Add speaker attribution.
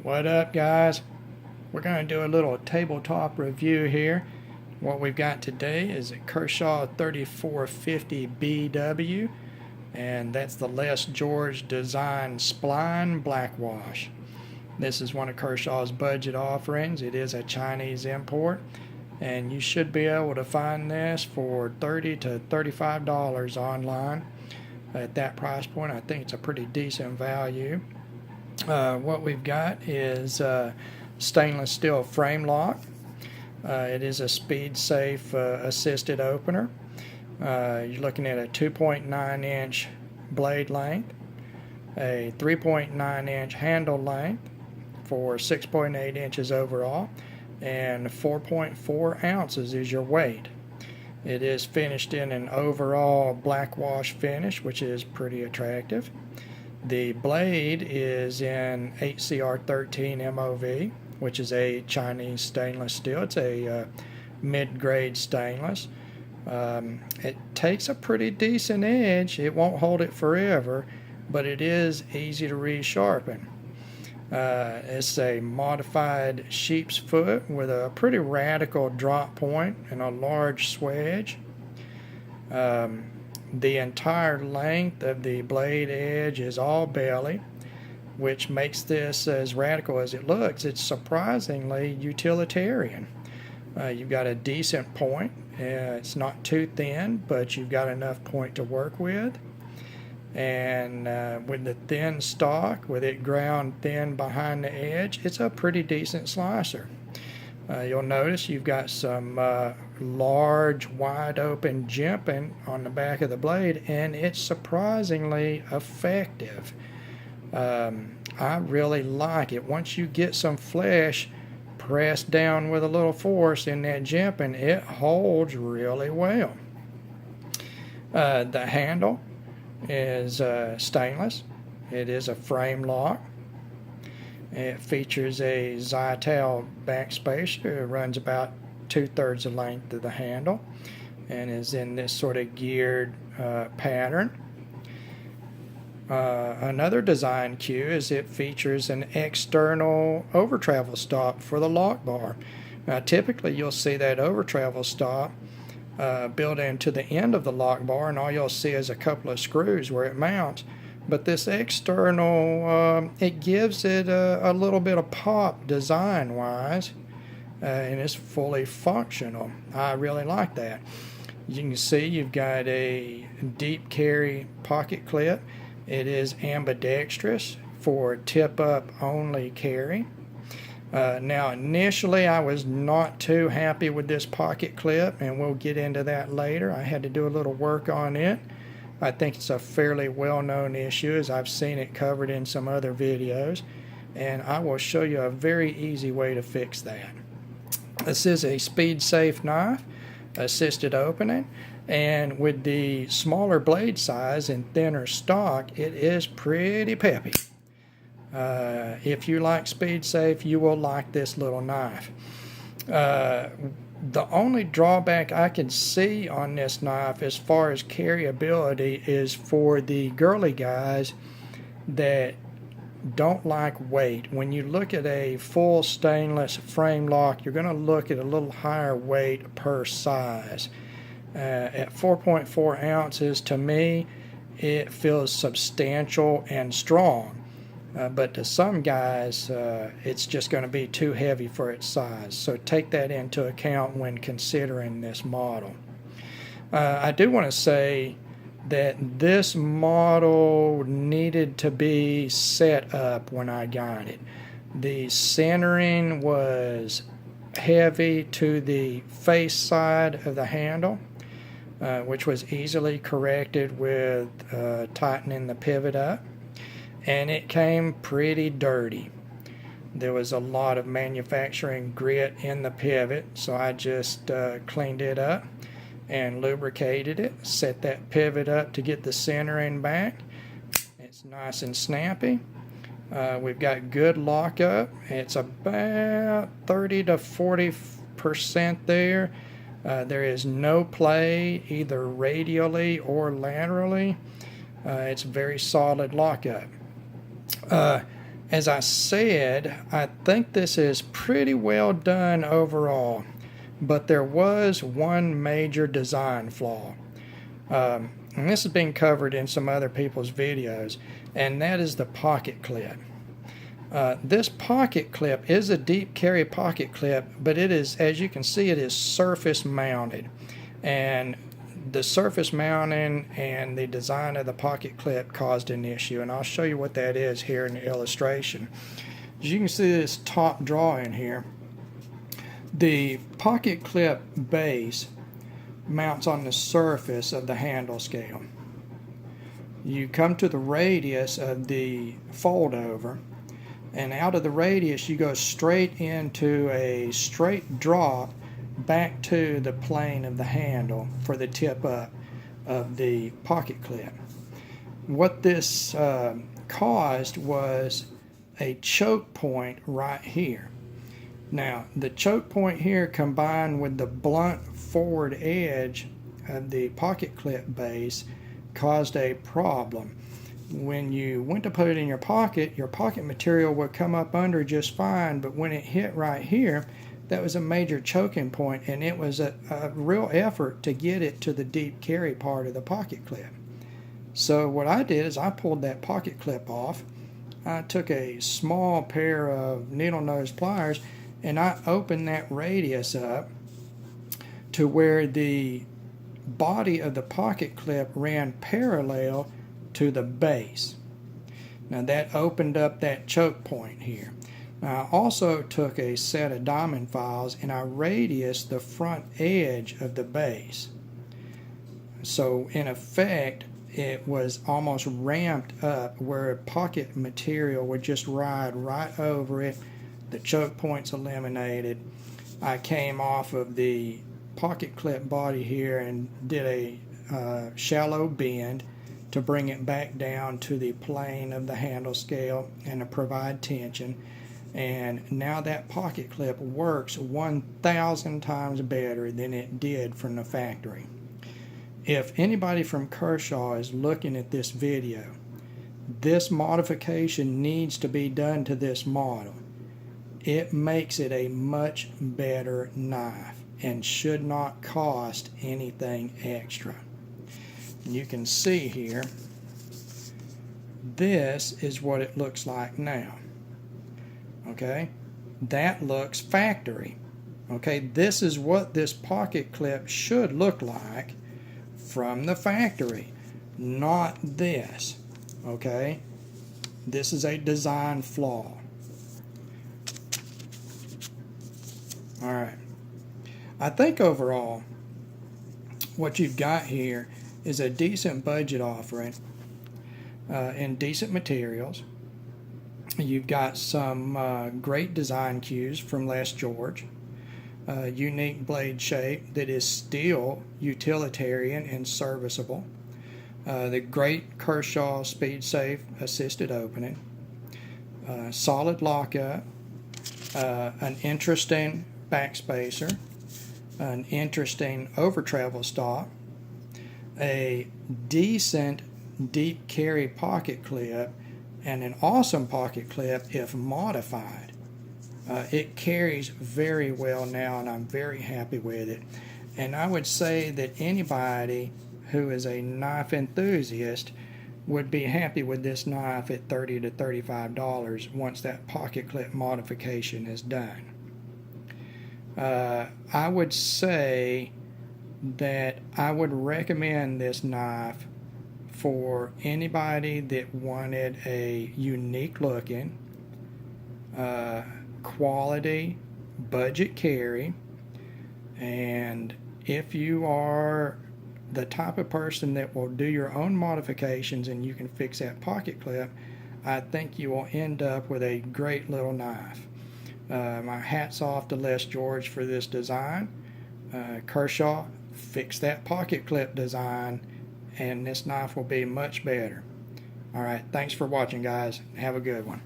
Speaker 1: What up, guys? We're going to do a little tabletop review here. What we've got today is a Kershaw 3450 BW, and that's the Les George Design Spline Blackwash. This is one of Kershaw's budget offerings. It is a Chinese import, and you should be able to find this for $30 to $35 online. At that price point, I think it's a pretty decent value. What we've got is stainless steel frame lock. It is a speed safe assisted opener. You're looking at a 2.9 inch blade length, a 3.9 inch handle length for 6.8 inches overall, and 4.4 ounces is your weight. It is finished in an overall blackwash finish, which is pretty attractive. The blade is in HCR13 MOV, which is a Chinese stainless steel. It's a mid-grade stainless. It takes a pretty decent edge. It won't hold it forever, but it is easy to resharpen. It's a modified sheep's foot with a pretty radical drop point and a large swedge. The entire length of the blade edge is all belly, which makes this as radical as it looks. It's surprisingly utilitarian. You've got a decent point. It's not too thin, but you've got enough point to work with. And with the thin stock, with it ground thin behind the edge, it's a pretty decent slicer. You'll notice you've got some large, wide open jimping on the back of the blade, and it's surprisingly effective. I really like it. Once you get some flesh pressed down with a little force in that jimping, it holds really well. The handle is stainless. It is a frame lock. It features a Zytel backspacer. It runs about 2/3 the length of the handle and is in this sort of geared pattern. Another design cue is it features an external over travel stop for the lock bar. Now typically you'll see that over travel stop built into the end of the lock bar, and all you'll see is a couple of screws where it mounts. But this external, it gives it a little bit of pop design-wise, and it's fully functional. I really like that. You can see you've got a deep carry pocket clip. It is ambidextrous for tip-up only carry. Now initially I was not too happy with this pocket clip, and we'll get into that later. I had to do a little work on it. I think it's a fairly well-known issue, as I've seen it covered in some other videos, and I will show you a very easy way to fix that. This is a speed safe knife, assisted opening, and with the smaller blade size and thinner stock, it is pretty peppy. If you like speed safe, you will like this little knife. The only drawback I can see on this knife as far as carryability is for the girly guys that don't like weight. When you look at a full stainless frame lock, you're going to look at a little higher weight per size. At 4.4 ounces, to me, it feels substantial and strong. But to some guys, it's just going to be too heavy for its size. So take that into account when considering this model. I do want to say that this model needed to be set up when I got it. The centering was heavy to the face side of the handle, which was easily corrected with tightening the pivot up. And it came pretty dirty. There was a lot of manufacturing grit in the pivot, so I just cleaned it up and lubricated it, set that pivot up to get the centering back. It's nice and snappy. We've got good lockup. It's about 30 to 40% there. There is no play either radially or laterally. It's very solid lockup. as I said, I think this is pretty well done overall, but there was one major design flaw. And this has been covered in some other people's videos, and that is the pocket clip. This pocket clip is a deep carry pocket clip, but it is, as you can see, it is surface mounted. And the surface mounting and the design of the pocket clip caused an issue, and I'll show you what that is here in the illustration. As you can see, this top drawing here, the pocket clip base mounts on the surface of the handle scale. You come to the radius of the fold over, and out of the radius you go straight into a straight drop back to the plane of the handle for the tip up of the pocket clip. What this caused was a choke point right here. Now, the choke point here combined with the blunt forward edge of the pocket clip base caused a problem. When you went to put it in your pocket material would come up under just fine, but when it hit right here, that was a major choking point, and it was a real effort to get it to the deep carry part of the pocket clip. So what I did is I pulled that pocket clip off. I took a small pair of needle nose pliers and I opened that radius up to where the body of the pocket clip ran parallel to the base. Now that opened up that choke point here. Now, I also took a set of diamond files and I radiused the front edge of the base. So in effect, it was almost ramped up where pocket material would just ride right over it. The choke points eliminated. I came off of the pocket clip body here and did a shallow bend to bring it back down to the plane of the handle scale and to provide tension. And now that pocket clip works 1,000 times better than it did from the factory. If anybody from Kershaw is looking at this video, this modification needs to be done to this model. It makes it a much better knife and should not cost anything extra. You can see here, this is what it looks like now. Okay, that looks factory. Okay, this is what this pocket clip should look like from the factory, not this. Okay, this is a design flaw. All right, I think overall what you've got here is a decent budget offering in decent materials. You've got some great design cues from Les George, unique blade shape that is still utilitarian and serviceable, the great Kershaw Speed Safe assisted opening, solid lockup, an interesting backspacer, an interesting over travel stop, a decent deep carry pocket clip, and an awesome pocket clip if modified. It carries very well now, and I'm very happy with it. And I would say that anybody who is a knife enthusiast would be happy with this knife at $30 to $35 once that pocket clip modification is done. I would say that I would recommend this knife for anybody that wanted a unique looking, quality, budget carry, and if you are the type of person that will do your own modifications and you can fix that pocket clip, I think you will end up with a great little knife. My hat's off to Les George for this design. Kershaw, fix that pocket clip design and this knife will be much better. Alright, thanks for watching, guys. Have a good one.